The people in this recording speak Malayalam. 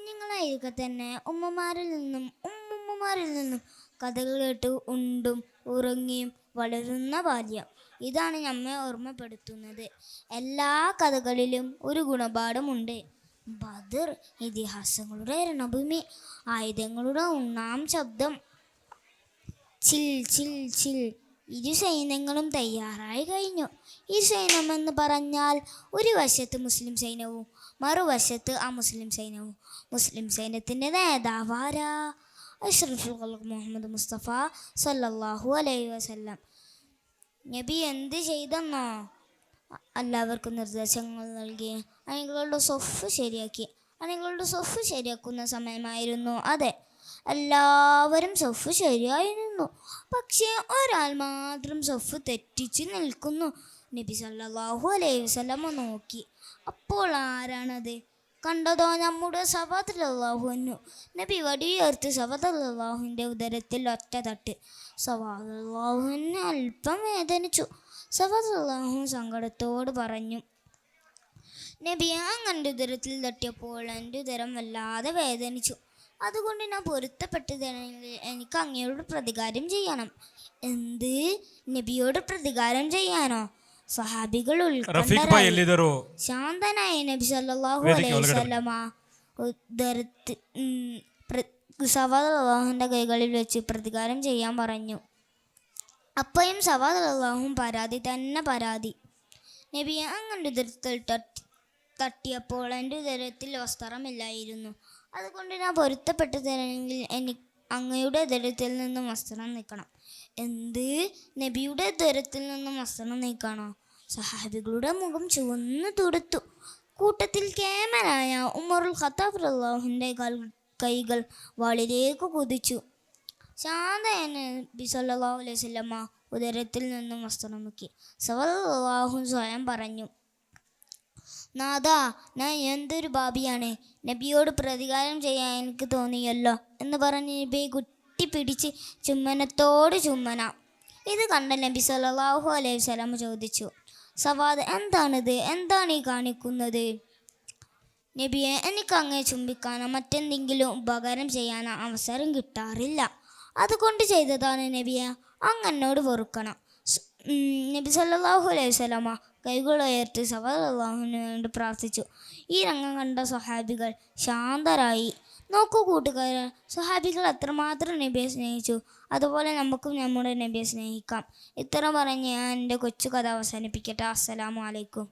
കുഞ്ഞുങ്ങളായിരിക്കെ തന്നെ ഉമ്മമാരിൽ നിന്നും കഥകൾ കേട്ട് ഉണ്ടും ഉറങ്ങിയും വളരുന്ന ബാല്യം. ഇതാണ് നമ്മെ ഓർമ്മപ്പെടുത്തുന്നത്. എല്ലാ കഥകളിലും ഒരു ഗുണപാഠമുണ്ട്. ബദർ ഇതിഹാസങ്ങളുടെ രണഭൂമി, ആയുധങ്ങളുടെ ഉണ്ണാം ശബ്ദം. ചിൽ ചിൽ ചിൽ ഇരു സൈന്യങ്ങളും തയ്യാറായി കഴിഞ്ഞു. ഈ സൈന്യമെന്ന് പറഞ്ഞാൽ ഒരു വശത്ത് മുസ്ലിം സൈന്യവും മറുവശത്ത് അമുസ്ലിം സൈന്യവും. മുസ്ലിം സൈന്യത്തിൻ്റെ നേതാവാരാ? അഷ്റഫുൽ ഖൽഖ് മുഹമ്മദ് മുസ്തഫ സല്ലല്ലാഹു അലൈഹി വസല്ലം. നബി എന്ത് ചെയ്തെന്നോ? എല്ലാവർക്കും നിർദ്ദേശങ്ങൾ നൽകി അണികളുടെ സ്വഫ് ശരിയാക്കുന്ന സമയമായിരുന്നു. അതെ, എല്ലാവരും സ്വഫ് ശരിയായിരുന്നു. പക്ഷേ ഒരാൾ മാത്രം സ്വഫ് തെറ്റിച്ച് നിൽക്കുന്നു. നബി സല്ലല്ലാഹു അലൈഹി വസല്ലം നോക്കി. അപ്പോൾ ആരാണത്? കണ്ടതോ നമ്മുടെ സവാദ് റളിയല്ലാഹു അൻഹു. നബി വടിയുയർത്തി സവാദ് റളിയല്ലാഹുവിൻ്റെ ഉദരത്തിൽ ഒറ്റ തട്ട്. സവാദ് റളിയല്ലാഹു അൻഹു അല്പം വേദനിച്ചു. സവാദ് റളിയല്ലാഹു സങ്കടത്തോട് പറഞ്ഞു, നബിയെ, അങ്ങൻ്റെ ഉദരത്തിൽ തട്ടിയപ്പോൾ എൻ്റെ ഉദരം വല്ലാതെ വേദനിച്ചു. അതുകൊണ്ട് ഞാൻ പൊരുത്തപ്പെട്ട് തരണമെങ്കിൽ എനിക്ക് അങ്ങയോട് പ്രതികാരം ചെയ്യണം. എന്ത്? നബിയോട് പ്രതികാരം ചെയ്യാനോ? സഹാബികൾ ശാന്തനായ നബി സല്ലല്ലാഹു അലൈഹി വസല്ലമ സവാദ് റളിയല്ലാഹുവിൻ്റെ കൈകളിൽ വെച്ച് പ്രതികാരം ചെയ്യാൻ പറഞ്ഞു. അപ്പോഴും സവാദ് റളിയല്ലാഹു പരാതി. നബിയെ, അങ്ങൻ്റെ ഉദരത്തിൽ തട്ടിയപ്പോൾ എൻ്റെ ഉദരത്തിൽ വസ്ത്രമില്ലായിരുന്നു. അതുകൊണ്ട് ഞാൻ പൊരുത്തപ്പെട്ട് തരണമെങ്കിൽ എനിക്ക് അങ്ങയുടെ ഉദരത്തിൽ നിന്നും വസ്ത്രം നീക്കണം. എന്ത്? നബിയുടെ ഉദരത്തിൽ നിന്നും വസ്ത്രം നീക്കണോ? സഹാബികളുടെ മുഖം ചുവന്നു തുടുത്തു. കൂട്ടത്തിൽ കേമനായ ഉമറുൽ ഖത്താബ് റളിയല്ലാഹുവിൻ്റെ കൈകൾ വാളിലേക്ക് കുതിച്ചു. ശാന്തയായ നബി സല്ലല്ലാഹു അലൈഹി വസല്ലമ ഉദരത്തിൽ നിന്നും വസ്ത്രം നീക്കി. സവാദ് റളിയല്ലാഹു സ്വയം പറഞ്ഞു, നാഥാ, ഞാൻ എന്തൊരു പാപിയാണ്. നബിയോട് പ്രതികാരം ചെയ്യാൻ എനിക്ക് തോന്നിയല്ലോ എന്ന് പറഞ്ഞ് നബിയെ കുട്ടിപ്പിടിച്ച് ചുമ്മനത്തോട് ചുമ്മന. ഇത് കണ്ട നബി സല്ലല്ലാഹു അലൈഹി വസല്ലം ചോദിച്ചു, സവാദ്, എന്താണിത്? എന്താണ് ഈ കാണിക്കുന്നത്? നബിയെ, എനിക്ക് അങ്ങേ ചുംബിക്കാനോ മറ്റെന്തെങ്കിലും ഉപകാരം ചെയ്യാനോ അവസരം കിട്ടാറില്ല. അതുകൊണ്ട് ചെയ്തതാണ് നബിയെ. അങ്ങ് പൊറുക്കണം. നബി സല്ലല്ലാഹു അലൈഹി വസല്ലമ കൈകളുയർത്തി സവാദ് റളിയല്ലാഹുവിന് വേണ്ടി പ്രാർത്ഥിച്ചു. ഈ രംഗം കണ്ട സ്വഹാബികൾ ശാന്തരായി. നോക്കൂ കൂട്ടുകാരെ, സ്വഹാബികൾ എത്രമാത്രം നബിയെ സ്നേഹിച്ചു. അതുപോലെ നമുക്കും നമ്മുടെ നബിയെ സ്നേഹിക്കാം. ഇത്ര പറഞ്ഞ് ഞാൻ എൻ്റെ കൊച്ചു കഥ അവസാനിപ്പിക്കട്ടെ. അസ്സലാമു അലൈക്കും.